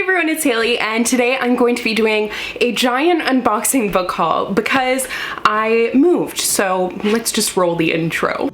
everyone, it's Hailey, and today I'm going to be doing a giant unboxing book haul because I moved, so let's just roll the intro.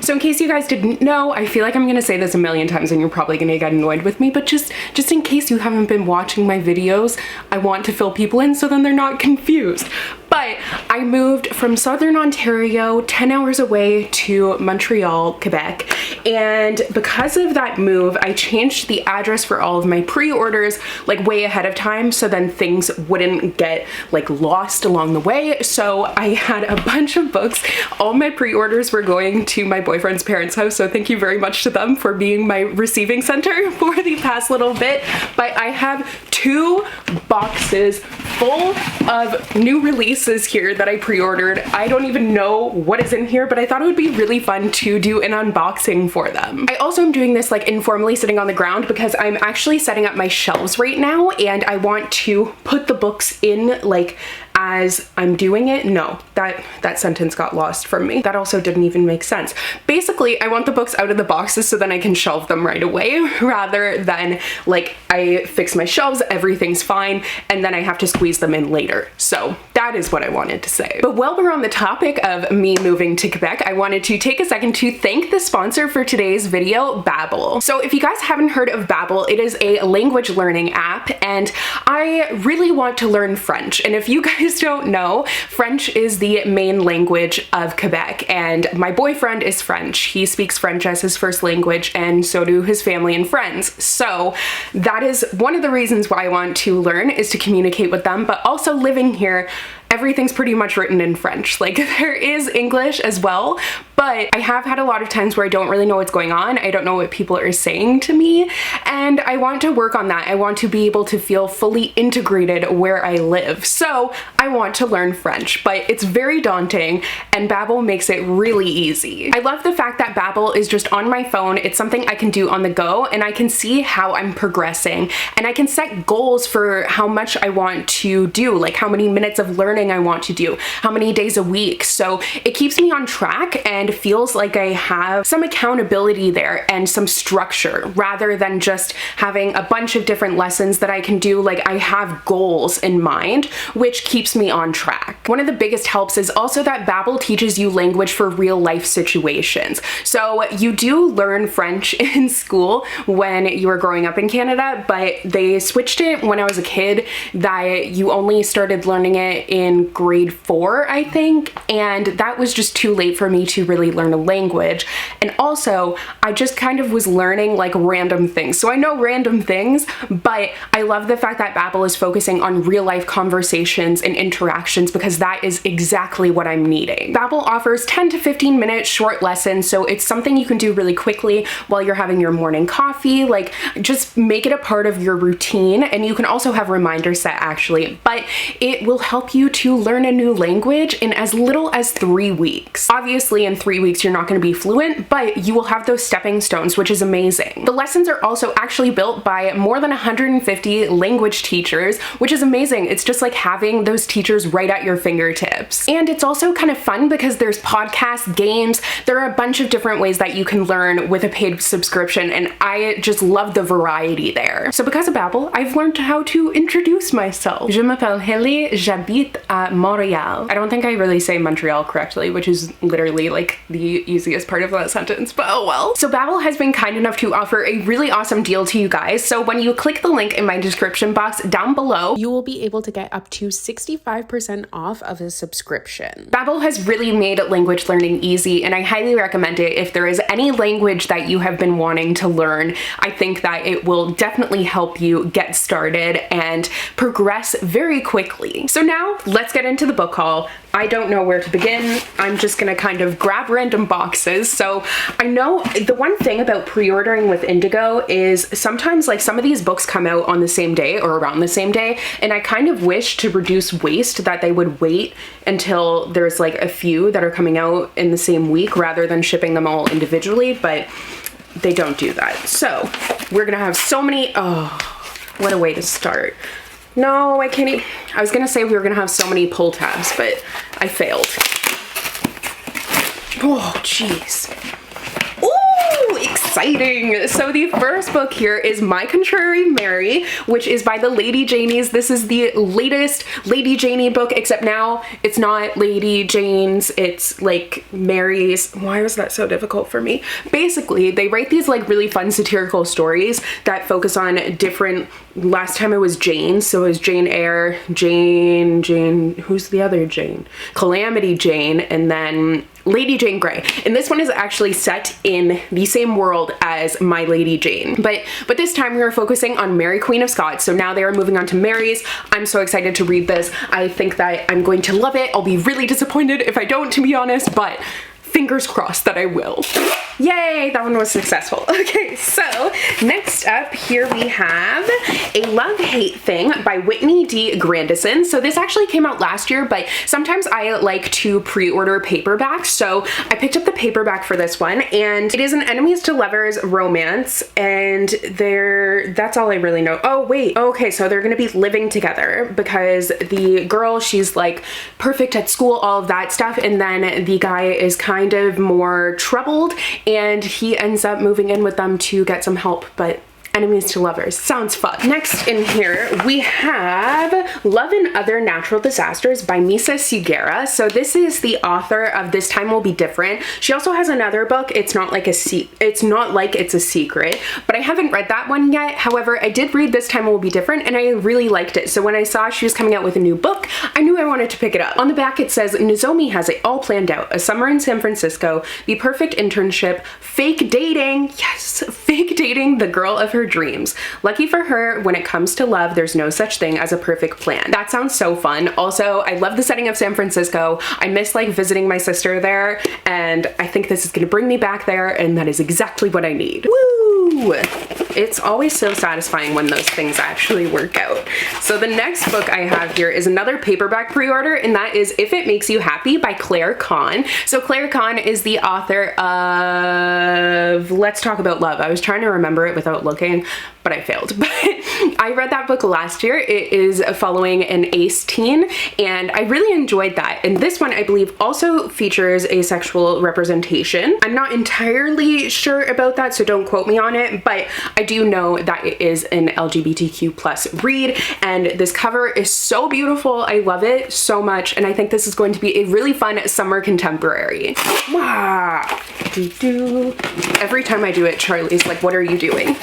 So in case you guys didn't know, I feel like I'm gonna say this a million times and you're probably gonna get annoyed with me, but just in case you haven't been watching my videos, I want to fill people in so then they're not confused. But I moved from Southern Ontario, 10 hours away, to Montreal, Quebec. And because of that move, I changed the address for all of my pre-orders like way ahead of time so then things wouldn't get like lost along the way. So I had a bunch of books. All my pre-orders were going to my boyfriend's parents' house, so thank you very much to them for being my receiving center for the past little bit. But I have 2 boxes full of new releases here that I pre-ordered. I don't even know what is in here, but I thought it would be really fun to do an unboxing for them. I also am doing this like informally sitting on the ground because I'm actually setting up my shelves right now and I want to put the books in like as I'm doing it. No, that sentence got lost from me. That also didn't even make sense. Basically, I want the books out of the boxes so then I can shelve them right away rather than like I fix my shelves, everything's fine, and then I have to squeeze them in later. So that is what I wanted to say. But while we're on the topic of me moving to Quebec, I wanted to take a second to thank the sponsor for today's video, Babbel. So if you guys haven't heard of Babbel, it is a language learning app and I really want to learn French. And if you guys don't know, French is the main language of Quebec and my boyfriend is French. He speaks French as his first language and so do his family and friends. So that is one of the reasons why I want to learn, is to communicate with them, but also living here, everything's pretty much written in French. Like there is English as well, but I have had a lot of times where I don't really know what's going on. I don't know what people are saying to me, and I want to work on that. I want to be able to feel fully integrated where I live. So I want to learn French, but it's very daunting and Babbel makes it really easy. I love the fact that Babbel is just on my phone. It's something I can do on the go and I can see how I'm progressing and I can set goals for how much I want to do, like how many minutes of learning I want to do, how many days a week. So it keeps me on track and feels like I have some accountability there and some structure rather than just having a bunch of different lessons that I can do. Like I have goals in mind, which keeps me on track. One of the biggest helps is also that Babbel teaches you language for real life situations. So you do learn French in school when you were growing up in Canada, but they switched it when I was a kid that you only started learning it in grade 4, I think, and that was just too late for me to really learn a language. And also I just kind of was learning like random things. So I know random things, but I love the fact that Babbel is focusing on real life conversations and interactions because that is exactly what I'm needing. Babbel offers 10 to 15 minute short lessons, so it's something you can do really quickly while you're having your morning coffee. Like just make it a part of your routine, and you can also have reminders set actually, but it will help you to learn a new language in as little as 3 weeks. Obviously in 3 weeks you're not going to be fluent, but you will have those stepping stones, which is amazing. The lessons are also actually built by more than 150 language teachers, which is amazing. It's just like having those teachers right at your fingertips. And it's also kind of fun because there's podcasts, games, there are a bunch of different ways that you can learn with a paid subscription, and I just love the variety there. So because of Babbel, I've learned how to introduce myself. Je m'appelle Hailey, j'habite à Montréal. I don't think I really say Montreal correctly, which is literally like the easiest part of that sentence, but oh well. So Babbel has been kind enough to offer a really awesome deal to you guys. So when you click the link in my description box down below, you will be able to get up to 65% off of a subscription. Babbel has really made language learning easy, and I highly recommend it. If there is any language that you have been wanting to learn, I think that it will definitely help you get started and progress very quickly. So now let's get into the book haul. I don't know where to begin. I'm just gonna kind of grab random boxes. So I know the one thing about pre-ordering with Indigo is sometimes like some of these books come out on the same day or around the same day, and I kind of wish to reduce waste that they would wait until there's like a few that are coming out in the same week rather than shipping them all individually, but they don't do that. So we're gonna have so many, oh, what a way to start. No, I can't even. I was gonna say we were gonna have so many pull tabs, but I failed. Oh, jeez. Ooh, exciting. So the first book here is My Contrary Mary, which is by the Lady Janies. This is the latest Lady Janie book, except now it's not Lady Jane's, it's like Mary's. Why was that so difficult for me? Basically, they write these like really fun satirical stories that focus on different, last time it was Jane, so it was Jane Eyre, Jane, who's the other Jane? Calamity Jane, and then Lady Jane Grey. And this one is actually set in the same world as My Lady Jane. But this time we are focusing on Mary, Queen of Scots. So now they are moving on to Mary's. I'm so excited to read this. I think that I'm going to love it. I'll be really disappointed if I don't, to be honest, but fingers crossed that I will. Yay, that one was successful. Okay, so next up here we have A Love-Hate Thing by Whitney D. Grandison. So this actually came out last year, but sometimes I like to pre-order paperbacks. So I picked up the paperback for this one, and it is an enemies to lovers romance, and that's all I really know. Oh wait, okay, so they're gonna be living together because the girl, she's like perfect at school, all of that stuff, and then the guy is kind of more troubled, and he ends up moving in with them to get some help, but enemies to lovers. Sounds fun. Next in here, we have Love and Other Natural Disasters by Misa Sugera. So this is the author of This Time Will Be Different. She also has another book. It's not like it's a secret, but I haven't read that one yet. However, I did read This Time Will Be Different, and I really liked it. So when I saw she was coming out with a new book, I knew I wanted to pick it up. On the back it says, Nozomi has it all planned out. A summer in San Francisco, the perfect internship, fake dating, yes, fake dating the girl of her dreams. Lucky for her, when it comes to love, there's no such thing as a perfect plan. That sounds so fun. Also, I love the setting of San Francisco. I miss like visiting my sister there, and I think this is gonna bring me back there, and that is exactly what I need. Woo! It's always so satisfying when those things actually work out. So the next book I have here is another paperback pre-order, and that is If It Makes You Happy by Claire Kahn. So Claire Kahn is the author of Let's Talk About Love. I was trying to remember it without looking, but I failed. But I read that book last year. It is following an ace teen, and I really enjoyed that. And this one, I believe, also features asexual representation. I'm not entirely sure about that, so don't quote me on it, but I do know that it is an LGBTQ+ read, and this cover is so beautiful. I love it so much, and I think this is going to be a really fun summer contemporary. Wow. Every time I do it, Charlie's like, what are you doing?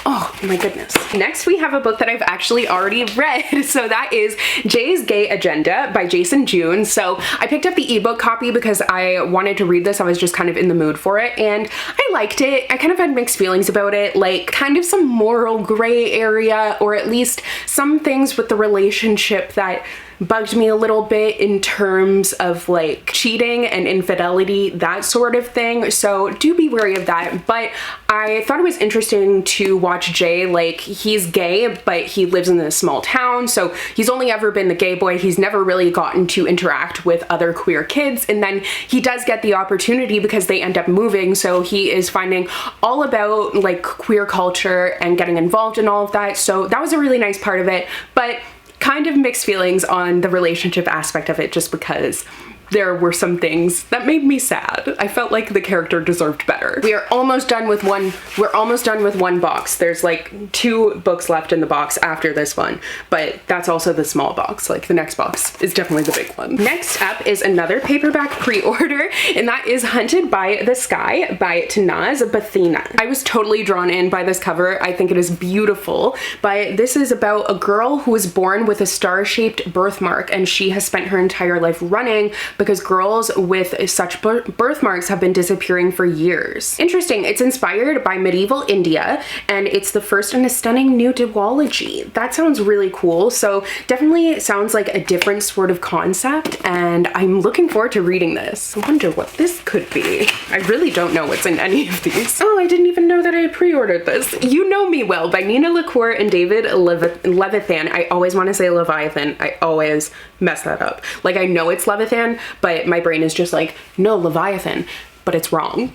Oh my goodness. Next we have a book that I've actually already read. So that is Jay's Gay Agenda by Jason June. So I picked up the ebook copy because I wanted to read this. I was just kind of in the mood for it, and I liked it. I kind of had mixed feelings about it, like kind of some moral gray area, or at least some things with the relationship that bugged me a little bit in terms of like cheating and infidelity, that sort of thing. So do be wary of that. But I thought it was interesting to watch Jay. Like, he's gay, but he lives in this small town, so he's only ever been the gay boy. He's never really gotten to interact with other queer kids, and then he does get the opportunity because they end up moving, so he is finding all about like queer culture and getting involved in all of that. So that was a really nice part of it, but kind of mixed feelings on the relationship aspect of it, just because there were some things that made me sad. I felt like the character deserved better. We are almost done with one box. There's like 2 books left in the box after this one, but that's also the small box. Like, the next box is definitely the big one. Next up is another paperback pre-order, and that is Hunted by the Sky by Tanaz Bathina. I was totally drawn in by this cover. I think it is beautiful, but this is about a girl who was born with a star-shaped birthmark, and she has spent her entire life running because girls with such birthmarks have been disappearing for years. Interesting, it's inspired by medieval India, and it's the first in a stunning new duology. That sounds really cool. So definitely sounds like a different sort of concept, and I'm looking forward to reading this. I wonder what this could be. I really don't know what's in any of these. Oh, I didn't even know that I pre-ordered this. You Know Me Well by Nina LaCour and David Levithan. I always want to say Leviathan. I always mess that up. Like, I know it's Levithan, but my brain is just like, no, Leviathan, but it's wrong.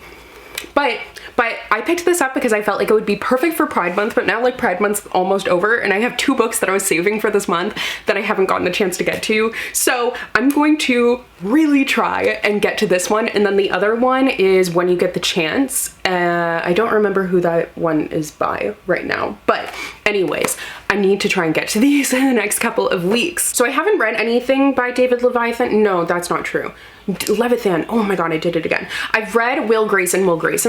But But I picked this up because I felt like it would be perfect for Pride Month, but now like Pride Month's almost over and I have 2 books that I was saving for this month that I haven't gotten a chance to get to. So I'm going to really try and get to this one. And then the other one is When You Get the Chance. I don't remember who that one is by right now, but anyways, I need to try and get to these in the next couple of weeks. So I haven't read anything by David Leviathan. No, that's not true. Levithan. Oh my god, I did it again. I've read Will Grayson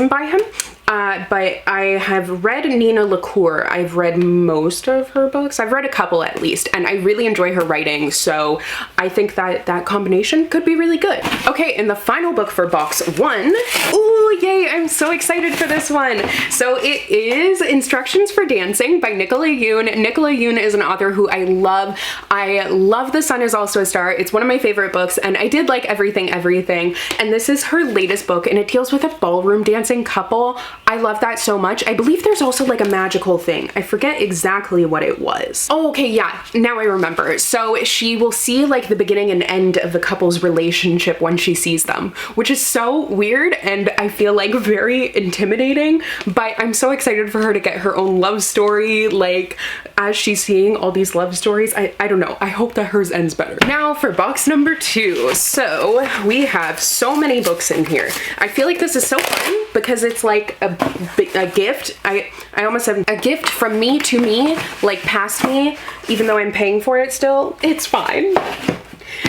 by him, but I have read Nina LaCour. I've read most of her books. I've read a couple at least, and I really enjoy her writing, so I think that that combination could be really good. Okay, and the final book for box 1. Ooh, yay, I'm so excited for this one. So it is Instructions for Dancing by Nicola Yoon. Nicola Yoon is an author who I love. I love The Sun Is Also a Star. It's one of my favorite books, and I did like Everything, and this is her latest book, and it deals with a ballroom dancing couple. I love that so much. I believe there's also like a magical thing. I forget exactly what it was. Oh, okay, yeah, now I remember. So she will see like the beginning and end of the couple's relationship when she sees them, which is so weird and I feel like very intimidating, but I'm so excited for her to get her own love story, like as she's seeing all these love stories. I don't know, I hope that hers ends better. Now for box number 2. So we have so many books in here. I feel like this is so fun because it's like a gift. I almost said a gift from me to me, like past me, even though I'm paying for it still. It's fine.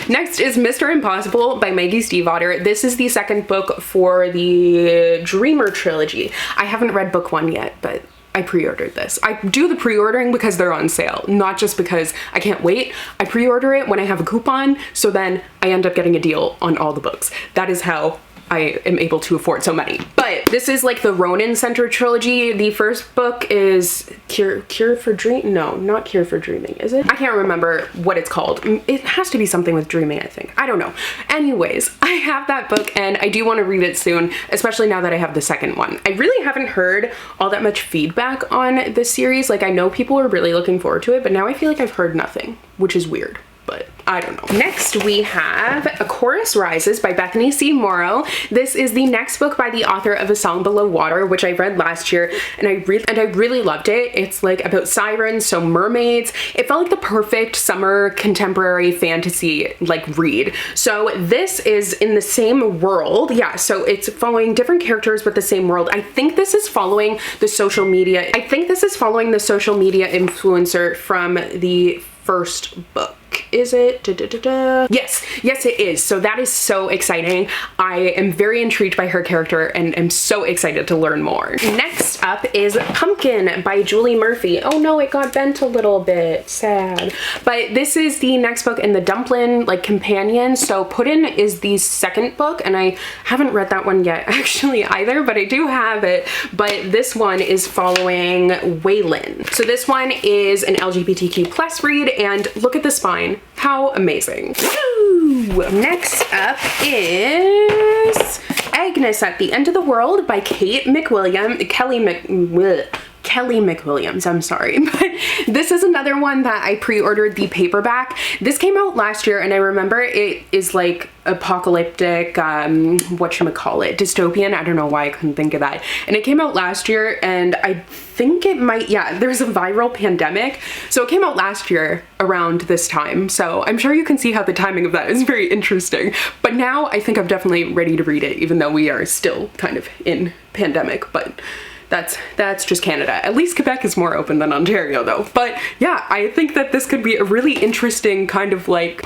Next is Mr. Impossible by Maggie Stiefvater. This is the second book for the Dreamer trilogy. I haven't read book 1 yet, but I pre-ordered this. I do the pre-ordering because they're on sale, not just because I can't wait. I pre-order it when I have a coupon, so then I end up getting a deal on all the books. That is how I am able to afford so many. But this is like the Ronin Center trilogy. The first book is Cure for Dream? No, not Cure for Dreaming, is it? I can't remember what it's called. It has to be something with dreaming, I think. I don't know. Anyways, I have that book and I do want to read it soon, especially now that I have the second one. I really haven't heard all that much feedback on this series. Like I know people are really looking forward to it, but now I feel like I've heard nothing, which is weird. But I don't know. Next we have A Chorus Rises by Bethany C. Morrow. This is the next book by the author of A Song Below Water, which I read last year, and I really loved it. It's like about sirens, so mermaids. It felt like the perfect summer contemporary fantasy like read. So this is in the same world. Yeah, so it's following different characters with the same world. I think this is following the social media. Influencer from the first book. Is it? Yes, it is. So that is so exciting. I am very intrigued by her character and am so excited to learn more. Next up is Pumpkin by Julie Murphy. Oh no, it got bent a little bit. Sad. But this is the next book in the Dumplin like companion. So Puddin is the second book, and I haven't read that one yet actually either, but I do have it. But this one is following Waylon. So this one is an LGBTQ plus read, and look at the spine. How amazing. Woo! Next up is Agnes at the End of the World by Kelly McWilliams, I'm sorry. But this is another one that I pre-ordered the paperback. This came out last year, and I remember it is like apocalyptic, whatchamacallit, dystopian. I don't know why I couldn't think of that. And it came out last year, and I think it might, yeah, there's a viral pandemic. So it came out last year around this time. So I'm sure you can see how the timing of that is very interesting. But now I think I'm definitely ready to read it, even though we are still kind of in pandemic, but that's just Canada. At least Quebec is more open than Ontario though. But yeah, I think that this could be a really interesting kind of like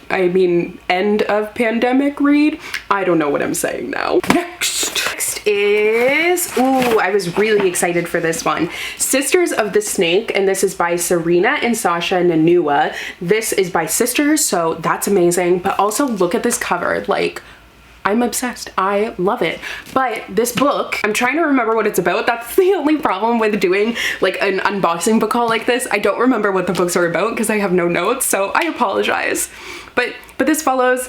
end of pandemic read. I don't know what I'm saying now. Next is, ooh, I was really excited for this one. Sisters of the Snake, and this is by Serena and Sasha Nanua. This is by sisters, so that's amazing. But also look at this cover, like, I'm obsessed. I love it. But this book, I'm trying to remember what it's about. That's the only problem with doing like an unboxing book haul like this. I don't remember what the books are about because I have no notes, so I apologize. But this follows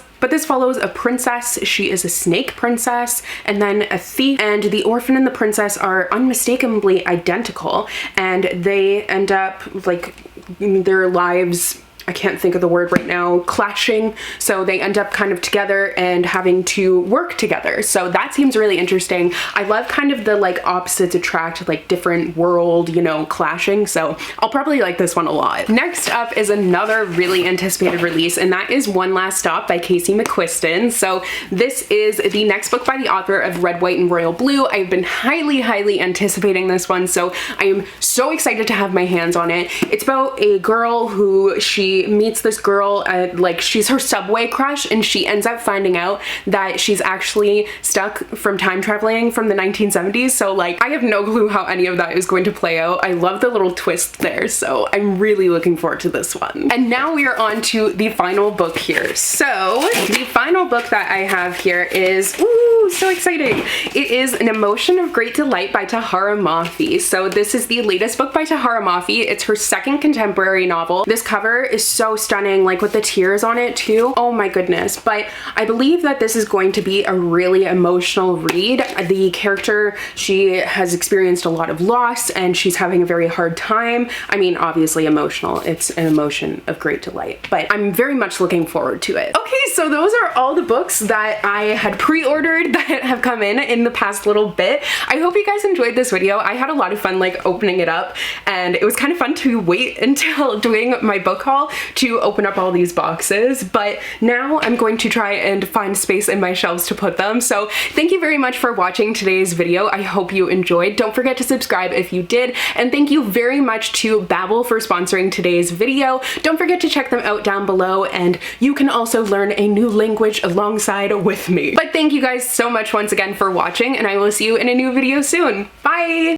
a princess. She is a snake princess, and then a thief, and the orphan and the princess are unmistakably identical, and they end up like their lives I can't think of the word right now, clashing. So they end up kind of together and having to work together. So that seems really interesting. I love kind of the like opposites attract, like different world, you know, clashing. So I'll probably like this one a lot. Next up is another really anticipated release, and that is One Last Stop by Casey McQuiston. So this is the next book by the author of Red, White, and Royal Blue. I've been highly anticipating this one, so I am so excited to have my hands on it. It's about a girl who she meets this girl at, like, she's her subway crush, and she ends up finding out that she's actually stuck from time traveling from the 1970s. So like, I have no clue how any of that is going to play out. I love the little twist there, so I'm really looking forward to this one. And now we are on to the final book here. So the final book that I have here is, ooh, so exciting. It is An Emotion of Great Delight by Tahereh Mafi. So this is the latest book by Tahereh Mafi. It's her second contemporary novel. This cover is so stunning, like with the tears on it too. Oh my goodness. But I believe that this is going to be a really emotional read. The character, she has experienced a lot of loss and she's having a very hard time. I mean, obviously emotional. It's an emotion of great delight, but I'm very much looking forward to it. Okay, so those are all the books that I had pre-ordered that have come in the past little bit. I hope you guys enjoyed this video. I had a lot of fun like opening it up, and it was kind of fun to wait until doing my book haul to open up all these boxes, but now I'm going to try and find space in my shelves to put them. So thank you very much for watching today's video. I hope you enjoyed. Don't forget to subscribe if you did, and thank you very much to Babbel for sponsoring today's video. Don't forget to check them out down below, and you can also learn a new language alongside with me. But thank you guys so much once again for watching, and I will see you in a new video soon. Bye!